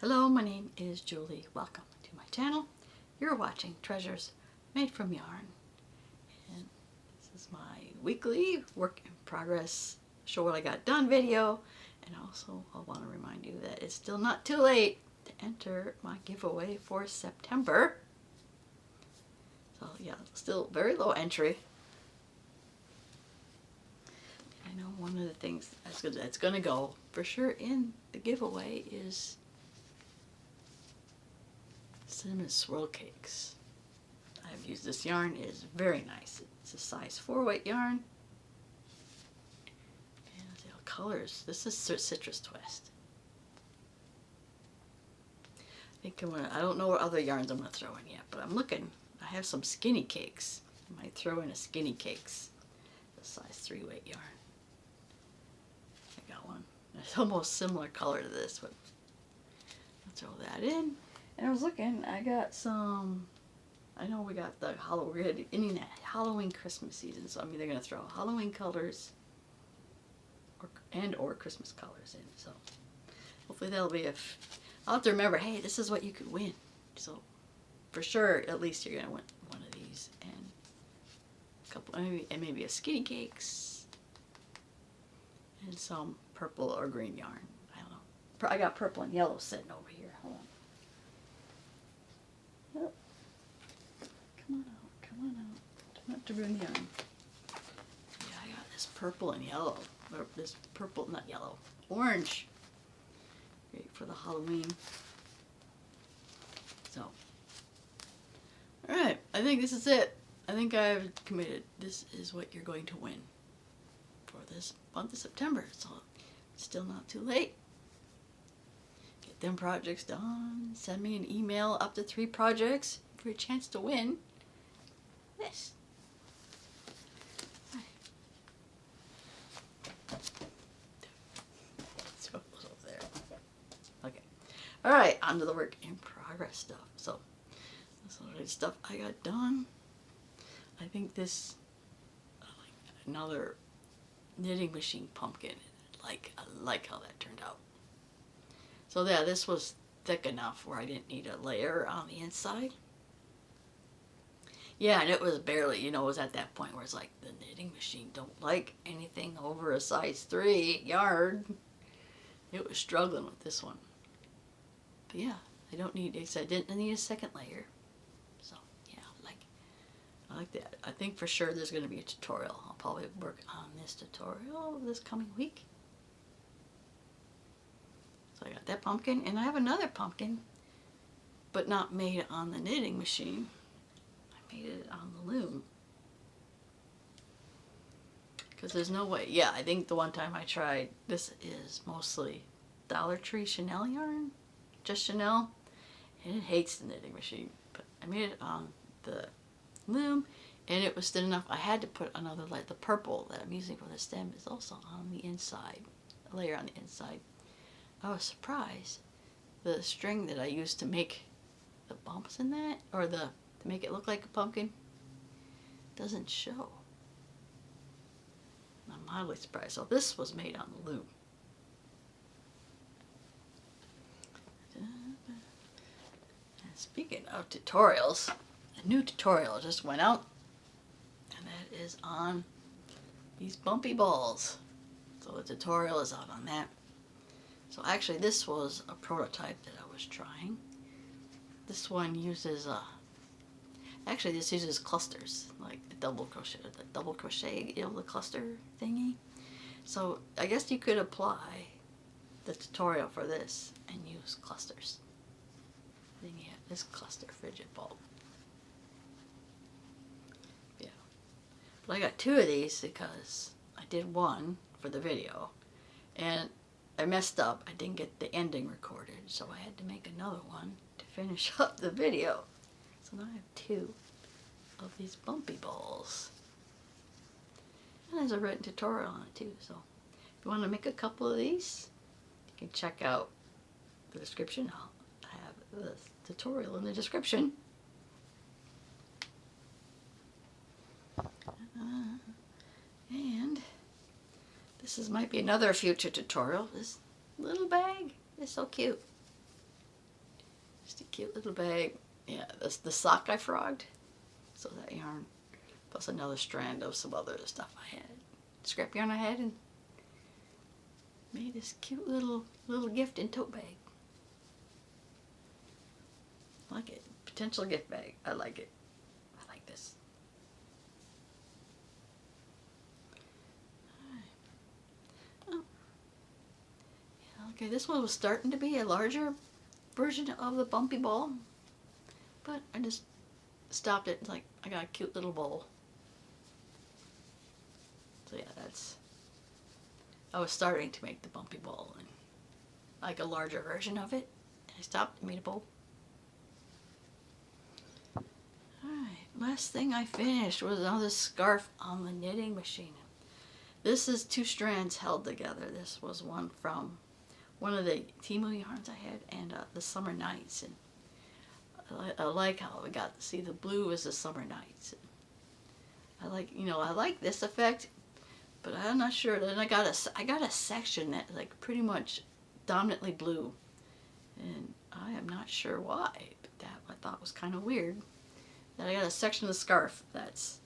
Hello, my name is Julie. Welcome to my channel. You're watching Treasures Made from Yarn. And this is my weekly work in progress, show what I got done video. And also I want to remind you that it's still not too late to enter my giveaway for September. So yeah, still very low entry. I know one of the things that's going to go for sure in the giveaway is cinnamon swirl cakes. I've used this yarn. It is very nice. It's a size 4 weight yarn. And the colors. This is Citrus Twist. I don't know what other yarns I'm going to throw in yet, but I'm looking. I have some skinny cakes. I might throw in a skinny cakes. A size 3 weight yarn. I got one. It's almost similar color to this, but I'll throw that in. And I was looking, I got some, I know we got the Halloween Christmas season, so I'm either going to throw Halloween colors or Christmas colors in. So hopefully that'll be I'll have to remember, hey, this is what you could win. So for sure, at least you're going to win one of these and a couple, maybe a skinny cakes and some purple or green yarn. I don't know. I got purple and yellow sitting over here. Hold on. Oh. Come on out, come on out. Don't have to ruin the yarn. Yeah, I got this purple and yellow. Or this purple, not yellow, orange. Great for the Halloween. So, alright, I think this is it. I think I've committed. This is what you're going to win for this month of September. So, it's still not too late. Get them projects done. Send me an email up to 3 projects for a chance to win this. So it goes over there. Okay. Alright, on to the work in progress stuff. So that's all the stuff I got done. I think this another knitting machine pumpkin. I like how that turned out. So yeah, this was thick enough where I didn't need a layer on the inside. Yeah, and it was barely, it was at that point where it's like the knitting machine don't like anything over a size 3 yarn. It was struggling with this one. But yeah, I didn't need a second layer. So yeah, I like that. I think for sure there's going to be a tutorial. I'll probably work on this tutorial this coming week. So I got that pumpkin, and I have another pumpkin, but not made on the knitting machine. I made it on the loom. Because there's no way. Yeah, I think the one time I tried, this is mostly Dollar Tree Chanel yarn. Just Chanel. And it hates the knitting machine. But I made it on the loom, and it was thin enough. I had to put another, the purple that I'm using for the stem is also on the inside. A layer on the inside. I was surprised the string that I used to make the bumps in that, or to make it look like a pumpkin, doesn't show. I'm mildly surprised. So this was made on the loom. And speaking of tutorials, a new tutorial just went out, and that is on these bumpy balls. So the tutorial is out on that. So actually this was a prototype that I was trying. This one uses actually this uses clusters, like the double crochet, the cluster thingy. So I guess you could apply the tutorial for this and use clusters. Then you have this cluster Fidget bulb. Yeah. But I got 2 of these because I did one for the video, and I messed up. I didn't get the ending recorded, so I had to make another one to finish up the video. So now I have 2 of these bumpy balls. And there's a written tutorial on it too, so if you want to make a couple of these, you can check out the description. I'll have the tutorial in the description. And this might be another future tutorial. This little bag is so cute. Just a cute little bag. Yeah, that's the sock I frogged. So that yarn, plus another strand of some other stuff I had. Scrap yarn I had, and made this cute little gift in tote bag. I like it. Potential gift bag. I like it. I like this. Oh. Yeah, okay, this one was starting to be a larger version of the Bumpy ball, but I just stopped it. It's like, I got a cute little bowl. So yeah, I was starting to make the Bumpy ball and like a larger version of it. I stopped and made a bowl. Alright, last thing I finished was another scarf on the knitting machine. This is 2 strands held together. This was one from one of the Timu yarns I had, and the Summer Nights. And I like how we got to see the blue as the Summer Nights. I like, I like this effect, but I'm not sure. Then I got a section that like pretty much dominantly blue, and I am not sure why. But that I thought was kind of weird. That I got a section of the scarf that's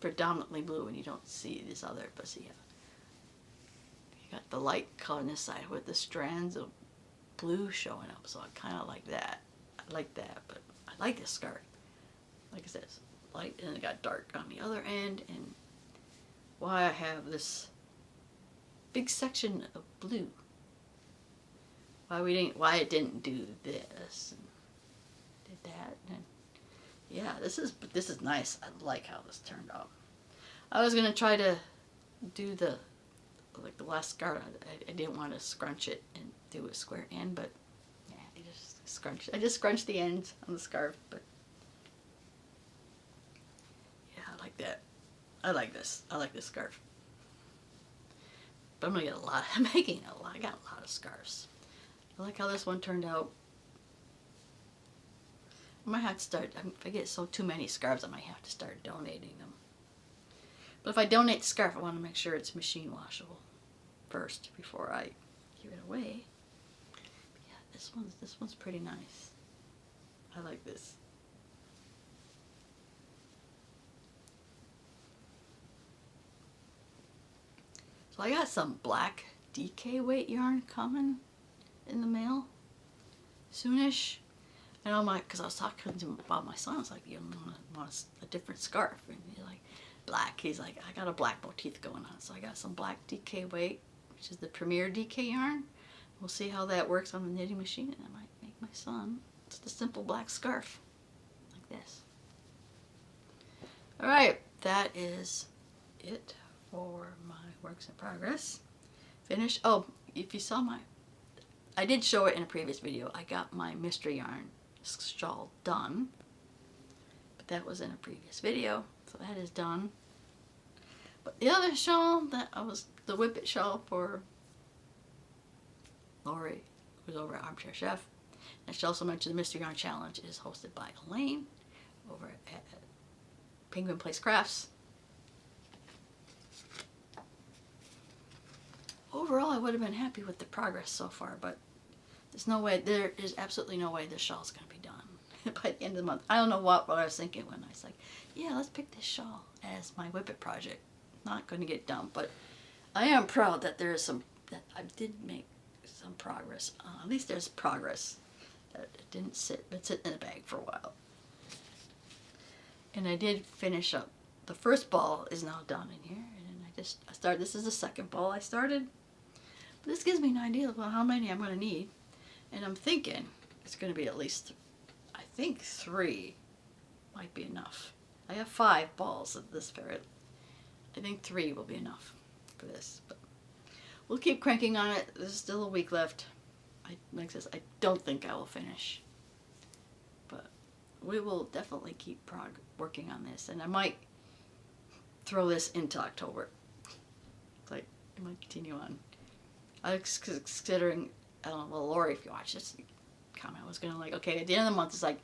predominantly blue, and you don't see this other. But see, you got the light color on this side with the strands of blue showing up. So I kind of like that. I like that, but I like this scarf. Like I said, it's light, and it got dark on the other end, and why I have this big section of blue. Why it didn't do this and did that, and yeah, this is nice. I like how this turned out. I was gonna try to do the last scarf. I didn't want to scrunch it and do a square end, but yeah, I just scrunched the ends on the scarf, but yeah, I like that. I like this. I like this scarf. But I'm gonna get a lot. I'm making a lot. I got a lot of scarves. I like how this one turned out. I might have to start. If I get too many scarves, I might have to start donating them. But if I donate the scarf, I want to make sure it's machine washable first before I give it away. But yeah, this one's pretty nice. I like this. So I got some black DK weight yarn coming in the mail soonish. And I'm like, because I was talking to him about my son, I was like, you want a different scarf? And he's like, black. He's like, I got a black motif going on. So I got some black DK weight, which is the Premier DK yarn. We'll see how that works on the knitting machine, and I might make my son just a simple black scarf like this. Alright, that is it for my works in progress. Finished. Oh, if you saw I did show it in a previous video. I got my mystery yarn shawl done, but that was in a previous video, so that is done. But the other shawl the Whippet shawl for Lori, who's over at Armchair Chef, and she also mentioned the Mystery Yarn Challenge is hosted by Elaine over at Penguin Place Crafts. Overall, I would have been happy with the progress so far, but there is absolutely no way this shawl is going to be done by the end of the month. I don't know what I was thinking when I was like, yeah, let's pick this shawl as my Whippet project. Not going to get done, but I am proud that that I did make some progress. At least there's progress. That it didn't sit in the bag for a while. And I did finish up. The first ball is now done in here, and I started. This is the second ball I started. But this gives me an idea about how many I'm going to need. And I'm thinking it's going to be at least, I think 3 might be enough. I have 5 balls of this ferret. I think 3 will be enough for this. But we'll keep cranking on it. There's still a week left. Like this, I don't think I will finish. But we will definitely keep working on this. And I might throw this into October. Like, I might continue on. I was considering, I don't know, well, Lori, if you watch this comment, I was going to like, okay, at the end of the month, it's like,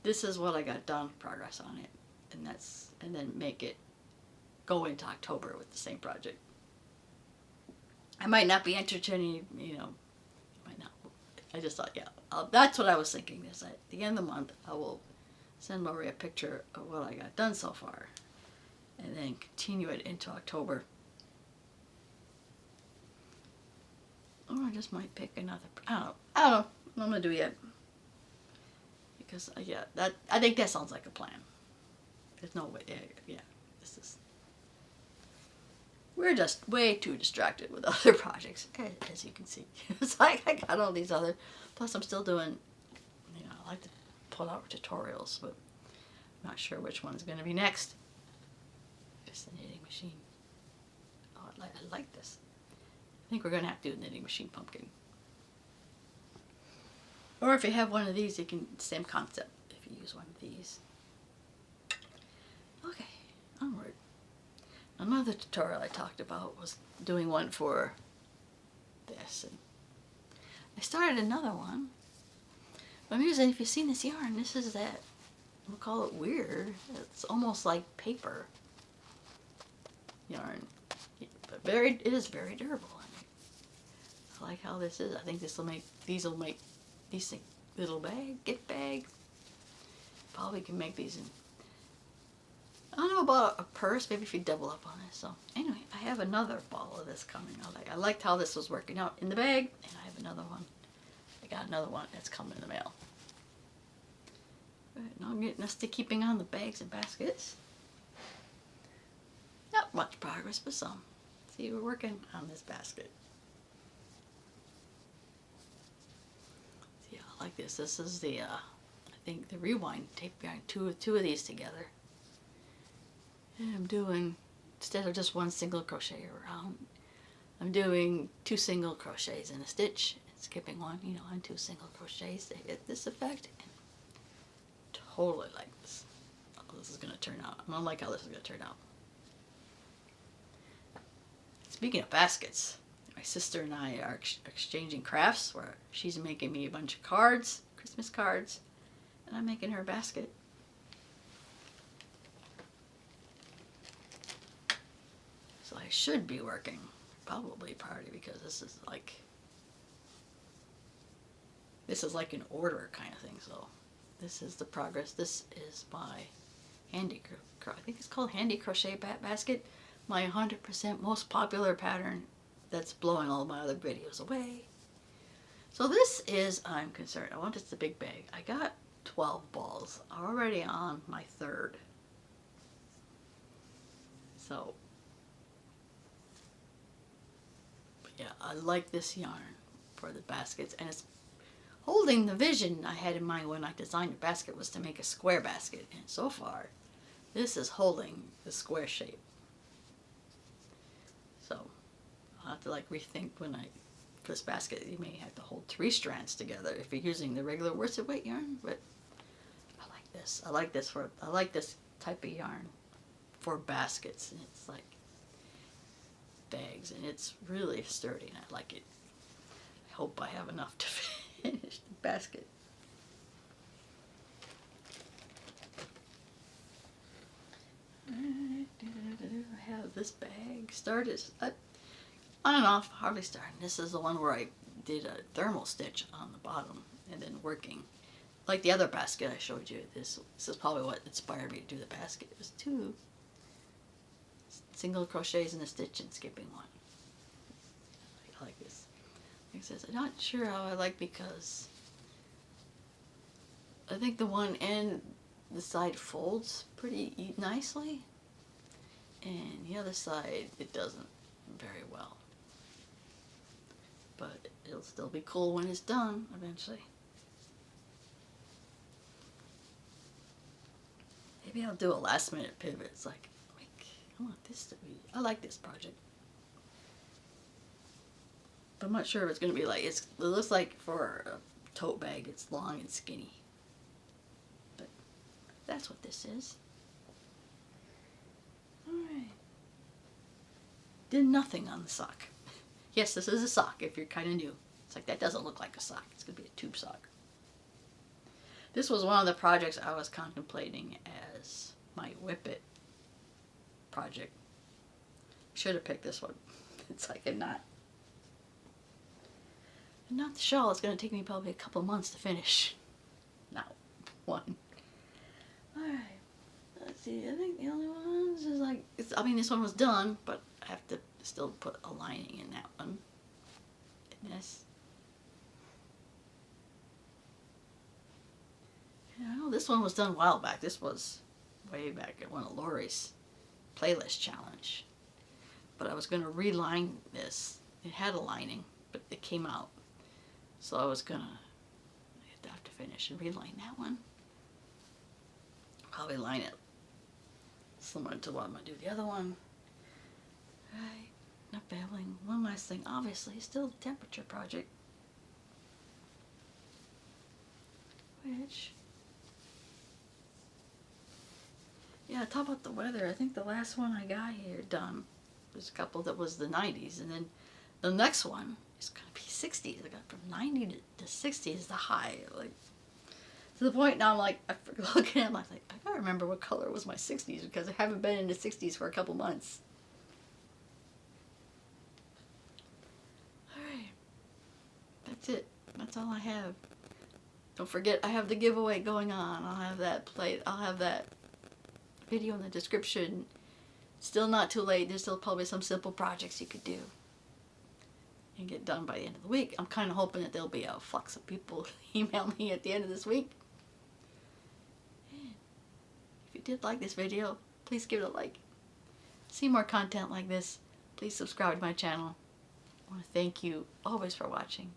this is what I got done, progress on it. And then make it go into October with the same project. I might not be entertaining, might not I just thought, yeah, that's what I was thinking. Is at the end of the month, I will send Lori a picture of what I got done so far, and then continue it into October. Or I just might pick another. I don't know. What I'm gonna do yet. Because yeah, I think that sounds like a plan. There's no way. Yeah, this is. We're just way too distracted with other projects, as you can see. It's like I got all these other. Plus, I'm still doing. I like to put out tutorials, but I'm not sure which one's going to be next. It's the knitting machine. Oh, I like this. I think we're going to have to do a knitting machine pumpkin. Or if you have one of these, you can, same concept if you use one of these. Okay, onward. Another tutorial I talked about was doing one for this. And I started another one. I'm using, if you've seen this yarn, this is that, we'll call it weird. It's almost like paper yarn. But it is very durable. I like how this is. I think these will make decent little gift bag. Probably can make these in, I don't know about a purse, maybe if you double up on it. So anyway, I have another ball of this coming. I liked how this was working out in the bag, and I have another one. I got another one that's coming in the mail. Right, now I'm getting us to keeping on the bags and baskets. Not much progress, but some. See, we're working on this basket. See, I like this. This is the, I think the rewind tape yarn, two of these together. And I'm doing, instead of just one single crochet around, I'm doing 2 single crochets in a stitch and skipping one, and 2 single crochets to get this effect. And totally like this. How this is going to turn out. I'm going to like how this is going to turn out. Speaking of baskets, my sister and I are exchanging crafts where she's making me a bunch of cards, Christmas cards, and I'm making her a basket. So I should be working probably party because this is like an order kind of thing. So this is the progress. This is my I think it's called Handy Crochet Basket. My 100% most popular pattern that's blowing all my other videos away. So this is, I'm concerned, I want this a big bag. I got 12 balls already on my 3rd. So yeah, I like this yarn for the baskets, and it's holding the vision I had in mind when I designed the basket was to make a square basket, and so far this is holding the square shape. So I'll have to rethink when for this basket. You may have to hold 3 strands together if you're using the regular worsted weight yarn, but I like this. I like this type of yarn for baskets, and it's like bags, and it's really sturdy, and I like it. I hope I have enough to finish the basket. I have this bag started on and off, hardly starting. This is the one where I did a thermal stitch on the bottom and then working. Like the other basket I showed you, this is probably what inspired me to do the basket. It was 2 single crochets in a stitch and skipping one. I like this. Like I said, I'm not sure how I like, because I think the one end, the side folds pretty nicely, and the other side it doesn't very well. But it'll still be cool when it's done eventually. Maybe I'll do a last minute pivot. It's like, I want this to be, I like this project. But I'm not sure if it's going to be like, it looks like for a tote bag it's long and skinny. But that's what this is. Alright. Did nothing on the sock. Yes, this is a sock if you're kind of new. It's like, that doesn't look like a sock. It's going to be a tube sock. This was one of the projects I was contemplating as my Whip-It project. Should have picked this one. It's like a knot. And not the shawl, it's going to take me probably a couple months to finish. Not one. Alright, let's see, I think the only ones is like, I mean this one was done, but I have to still put a lining in that one. And this. I know this one was done a while back. This was way back at one of Lori's playlist challenge. But I was going to reline this. It had a lining, but it came out. So I was going to have to finish and reline that one. Probably line it similar to what I'm going to do the other one. Right, not babbling. One last thing, obviously, still the temperature project. Which... yeah, talk about the weather. I think the last one I got here done was a couple that was the 90s, and then the next one is going to be 60s. I got from 90 to 60 is the high. Like, to the point now I'm like, I forget looking at them, I'm like, I gotta remember what color was my 60s because I haven't been in the 60s for a couple months. Alright, that's it. That's all I have. Don't forget, I have the giveaway going on. I'll have that video in the description. Still not too late. There's still probably some simple projects you could do and get done by the end of the week. I'm kind of hoping that there'll be a flux of people email me at the end of this week. And if you did like this video, please give it a like. See more content like this, please subscribe to my channel. I want to thank you always for watching.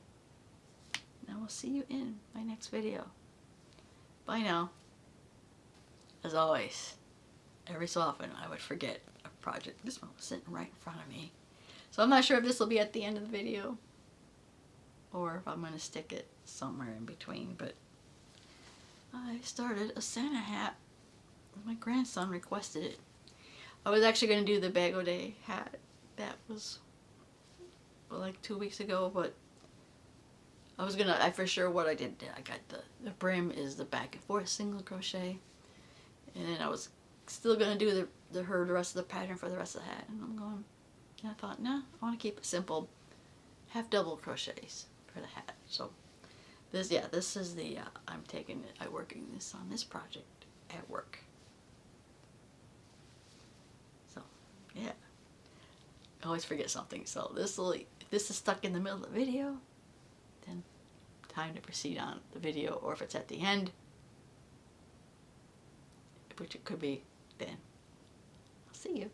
And I will see you in my next video. Bye now. As always, every so often I would forget a project. This one was sitting right in front of me. So I'm not sure if this will be at the end of the video or if I'm going to stick it somewhere in between, but I started a Santa hat. My grandson requested it. I was actually going to do the Bago Day hat. That was like 2 weeks ago, but I for sure what I did, I got the brim is the back and forth single crochet, and then I was still going to do the rest of the pattern for the rest of the hat, and I thought, nah, I want to keep it simple, half double crochets for the hat. So this is the, I'm working this on this project at work. So, yeah. I always forget something. So if this is stuck in the middle of the video, then time to proceed on the video, or if it's at the end, which it could be, then I'll see you.